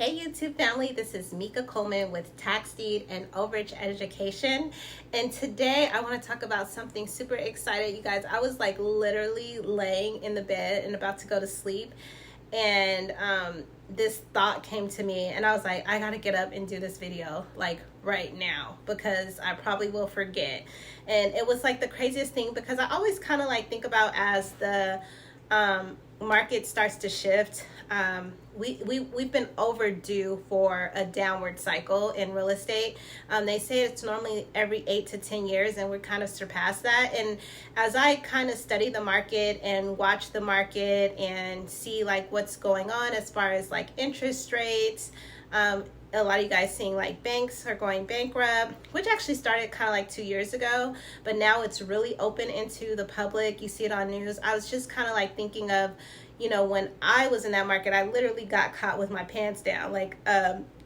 Hey YouTube family, this is Mika Coleman with Tax Deed and Overage Education, and today I want to talk about something super excited. You guys, I was like literally laying in the bed and about to go to sleep, and this thought came to me, and I was like, I gotta get up and do this video like right now because I probably will forget. And it was like the craziest thing because I always kind of like think about as the market starts to shift. We've been overdue for a downward cycle in real estate. They say it's normally every 8 to 10 years, and we're kind of surpassed that. And as I kind of study the market and watch the market and see like what's going on as far as like interest rates, a lot of you guys seeing like banks are going bankrupt, which actually started kind of like 2 years ago, but now it's really open into the public. You see it on news. I was just kind of like thinking of, you know, when I was in that market, I literally got caught with my pants down. Like,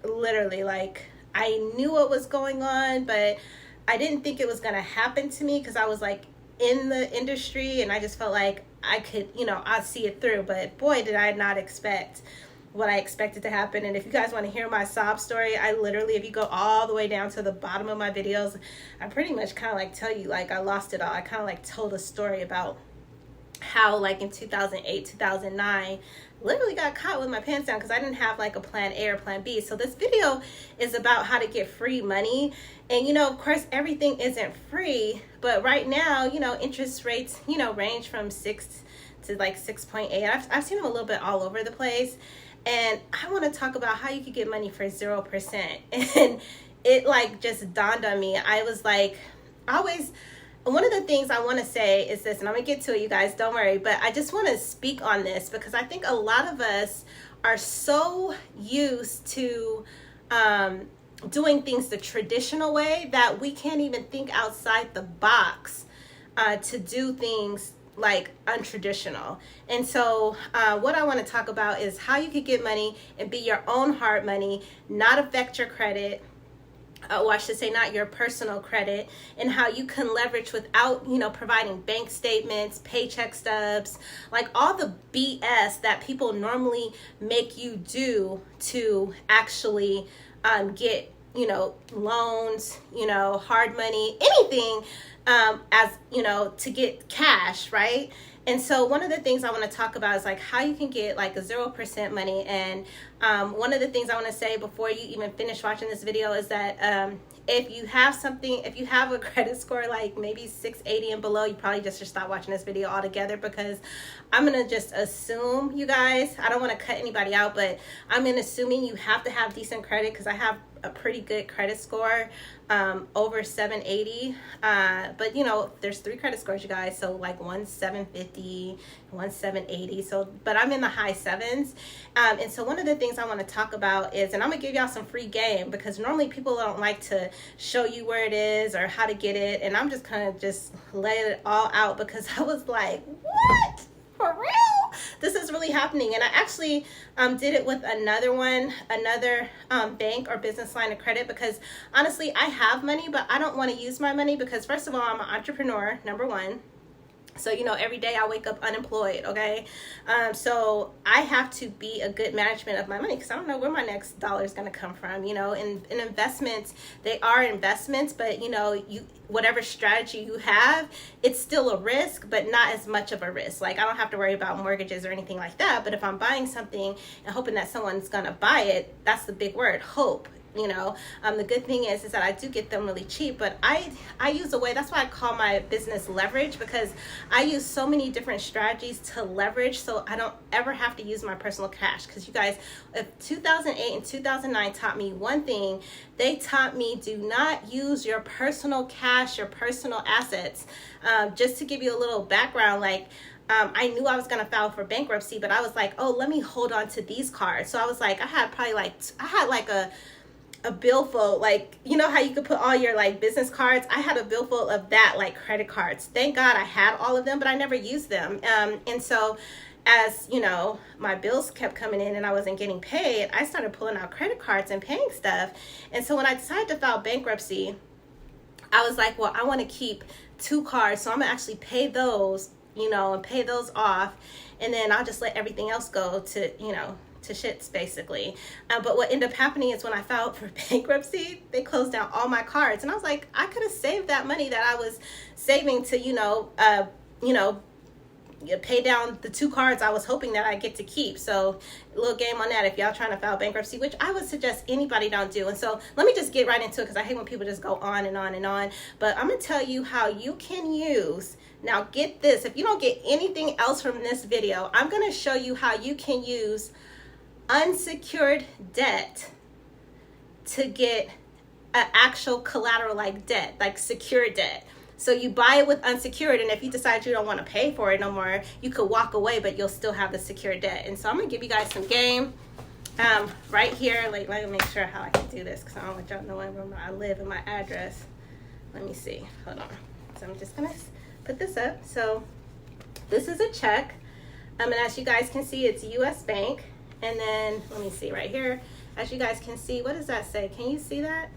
literally, like I knew what was going on, but I didn't think it was going to happen to me because I was like in the industry and I just felt like I could, you know, I'd see it through. But boy, did I not expect what I expected to happen. And if you guys want to hear my sob story, I literally, if you go all the way down to the bottom of my videos, I pretty much kind of like tell you like I lost it all. I kind of like told a story about how like in 2008, 2009, literally got caught with my pants down because I didn't have like a plan A or plan B. So this video is about how to get free money. And you know, of course, everything isn't free, but right now, you know, interest rates, you know, range from 6 to like 6.8. I've seen them a little bit all over the place. And I want to talk about how you could get money for 0%. And it like just dawned on me. I was like, one of the things I want to say is this, and I'm going to get to it, you guys, don't worry. But I just want to speak on this because I think a lot of us are so used to doing things the traditional way that we can't even think outside the box to do things like untraditional. And so what I want to talk about is how you could get money and be your own hard money, not affect your credit, or I should say not your personal credit, and how you can leverage without, you know, providing bank statements, paycheck stubs, like all the BS that people normally make you do to actually get, you know, loans, you know, hard money, anything, as you know, to get cash, right? And so one of the things I want to talk about is like how you can get like a 0% money. And one of the things I want to say before you even finish watching this video is that if you have a credit score like maybe 680 and below, you probably just should stop watching this video altogether, because I'm going to just assume, you guys, I don't want to cut anybody out, but I'm assuming you have to have decent credit because I have a pretty good credit score, over 780, but you know, there's 3 credit scores, you guys, so like one's 750, one's 780, so but I'm in the high 7s. And so one of the things I want to talk about is, and I'm gonna give y'all some free game because normally people don't like to show you where it is or how to get it, and I'm just kind of just lay it all out because I was like, what? For real? This is really happening. And I actually did it with another bank or business line of credit because honestly, I have money, but I don't want to use my money because first of all, I'm an entrepreneur, number one. So, you know, every day I wake up unemployed, okay? So I have to be a good management of my money because I don't know where my next dollar is going to come from, you know. And investments, they are investments, but, you know, whatever strategy you have, it's still a risk, but not as much of a risk. Like, I don't have to worry about mortgages or anything like that. But if I'm buying something and hoping that someone's going to buy it, that's the big word, hope. You know, the good thing is that I do get them really cheap, but I use a way, that's why I call my business leverage, because I use so many different strategies to leverage so I don't ever have to use my personal cash. Because you guys, if 2008 and 2009 taught me one thing, they taught me do not use your personal cash, your personal assets. Just to give you a little background, like, I knew I was going to file for bankruptcy, but I was like, oh, let me hold on to these cards. So I was like, I had a billfold, like, you know how you could put all your like business cards? I had a billfold of that, like credit cards. Thank God I had all of them, but I never used them. And so as you know, my bills kept coming in and I wasn't getting paid, I started pulling out credit cards and paying stuff. And so when I decided to file bankruptcy, I was like, well, I want to keep 2 cards, so I'm gonna actually pay those, you know, and pay those off, and then I'll just let everything else go to, you know, to shits basically. But what ended up happening is when I filed for bankruptcy, they closed down all my cards, and I was like, I could have saved that money that I was saving to pay down the 2 cards I was hoping that I get to keep. So a little game on that if y'all trying to file bankruptcy, which I would suggest anybody don't do. And so let me just get right into it, because I hate when people just go on and on and on. But I'm gonna tell you how you can use, now get this, if you don't get anything else from this video, I'm gonna show you how you can use unsecured debt to get an actual collateral like debt, like secured debt. So you buy it with unsecured, and if you decide you don't want to pay for it no more, you could walk away, but you'll still have the secured debt. And so I'm gonna give you guys some game right here. Like, let me make sure how I can do this, because I don't want y'all knowing where I live and my address. Let me see, hold on. So I'm just gonna put this up. So this is a check, and as you guys can see, it's US Bank. And then let me see right here, as you guys can see, what does that say? Can you see that?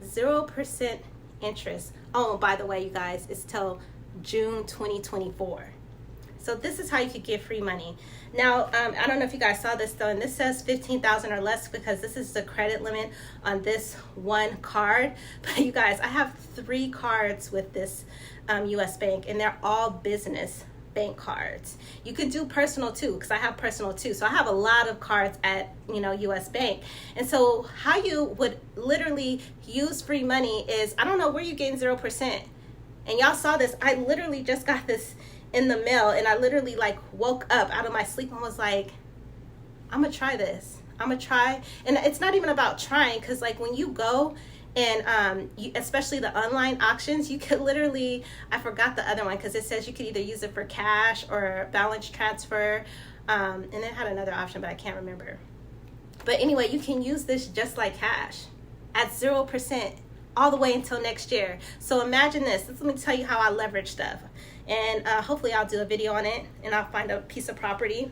0% interest. Oh, by the way, you guys, it's till June 2024. So this is how you could get free money. Now, I don't know if you guys saw this though, and this says 15,000 or less because this is the credit limit on this one card. But you guys, I have 3 cards with this US Bank, and they're all business bank cards. You could do personal too, because I have personal too. So I have a lot of cards at US Bank. And so how you would literally use free money is, I don't know where you're getting 0%. And y'all saw this, I literally just got this in the mail, and I literally like woke up out of my sleep and was like, I'm gonna try this. I'm gonna try. And it's not even about trying, because like when you go and especially the online auctions, you could literally, I forgot the other one because it says you could either use it for cash or balance transfer, and it had another option, but I can't remember. But anyway, you can use this just like cash at 0% all the way until next year. So imagine this. Let me tell you how I leverage stuff, and hopefully I'll do a video on it, and I'll find a piece of property.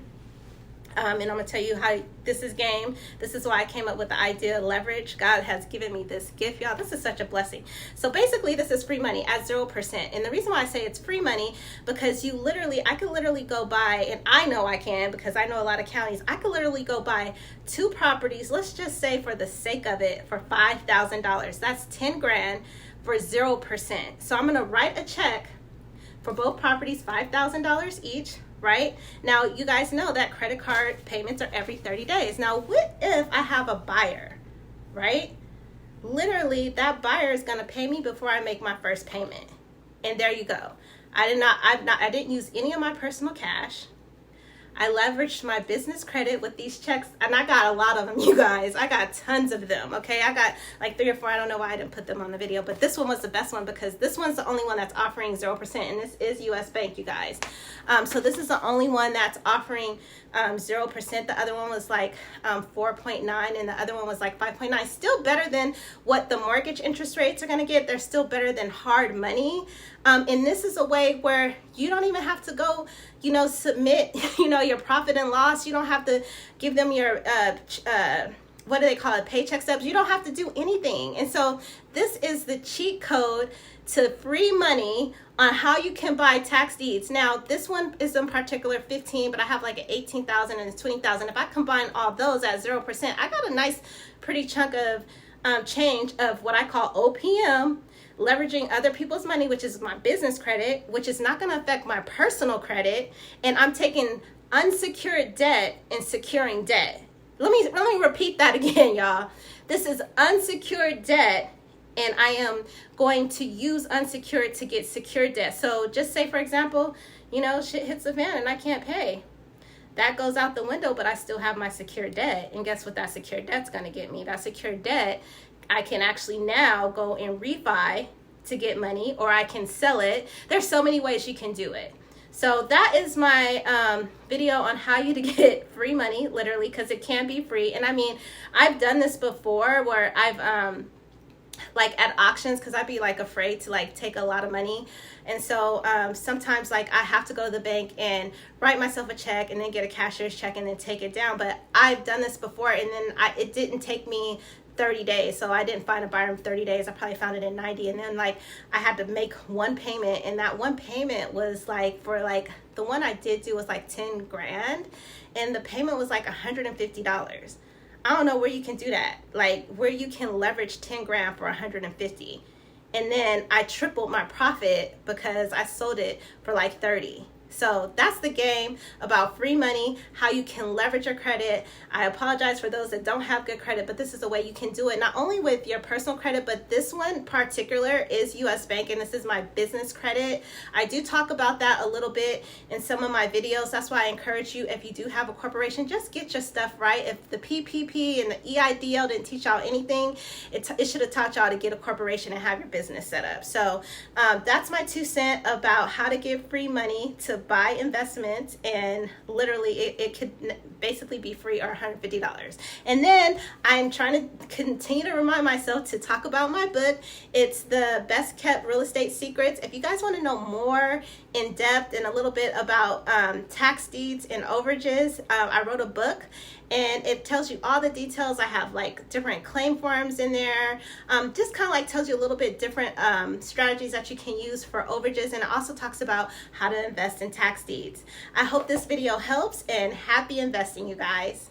And I'm going to tell you how this is game. This is why I came up with the idea of leverage. God has given me this gift, y'all. This is such a blessing. So basically, this is free money at 0%. And the reason why I say it's free money, because I could literally go buy, and I know I can because I know a lot of counties, I could literally go buy 2 properties, let's just say for the sake of it, for $5,000. That's 10 grand for 0%. So I'm going to write a check for both properties, $5,000 each. Right? Now, you guys know that credit card payments are every 30 days. Now, what if I have a buyer, right? Literally, that buyer is going to pay me before I make my first payment. And there you go. I didn't use any of my personal cash. I leveraged my business credit with these checks, and I got a lot of them, you guys. I got tons of them, okay? I got like 3 or 4. I don't know why I didn't put them on the video, but this one was the best one because this one's the only one that's offering 0%, and this is US Bank, you guys. So this is the only one that's offering 0%. The other one was like 4.9, and the other one was like 5.9. Still better than what the mortgage interest rates are going to get. They're still better than hard money. And this is a way where you don't even have to go, submit, your profit and loss. You don't have to give them your, what do they call it? Paycheck stubs. You don't have to do anything. And so this is the cheat code to free money on how you can buy tax deeds. Now, this one is in particular 15, but I have like an 18,000 and a 20,000. If I combine all those at 0%, I got a nice, pretty chunk of change of what I call OPM, leveraging other people's money, which is my business credit, which is not going to affect my personal credit. And I'm taking unsecured debt and securing debt. Let me repeat that again, y'all. This is unsecured debt, and I am going to use unsecured to get secured debt. So just say, for example, shit hits the fan and I can't pay. That goes out the window, but I still have my secured debt. And guess what that secured debt's going to get me? That secured debt, I can actually now go and refi to get money, or I can sell it. There's so many ways you can do it. So that is my video on how you to get free money, literally, because it can be free. And I mean, I've done this before where I've like at auctions, because I'd be like afraid to like take a lot of money. And so sometimes like I have to go to the bank and write myself a check and then get a cashier's check and then take it down. But I've done this before, and then it didn't take me 30 days. So I didn't find a buyer in 30 days. I probably found it in 90. And then like I had to make one payment, and that one payment was like, for like the one I did do was like 10 grand, and the payment was like $150. I don't know where you can do that, like where you can leverage 10 grand for 150. And then I tripled my profit because I sold it for like 30. So that's the game about free money, how you can leverage your credit. I apologize for those that don't have good credit, but this is a way you can do it, not only with your personal credit, but this one particular is US Bank, and this is my business credit. I do talk about that a little bit in some of my videos. That's why I encourage you, if you do have a corporation, just get your stuff right. If the PPP and the EIDL didn't teach y'all anything, it should have taught y'all to get a corporation and have your business set up. So that's my 2 cents about how to get free money to buy investments, and literally it could basically be free or $150. And then I'm trying to continue to remind myself to talk about my book. It's the best kept real estate secrets. If you guys want to know more in depth and a little bit about tax deeds and overages, I wrote a book, and it tells you all the details. I have like different claim forms in there, just kind of like tells you a little bit different strategies that you can use for overages, and it also talks about how to invest in tax deeds. I hope this video helps, and happy investing, you guys.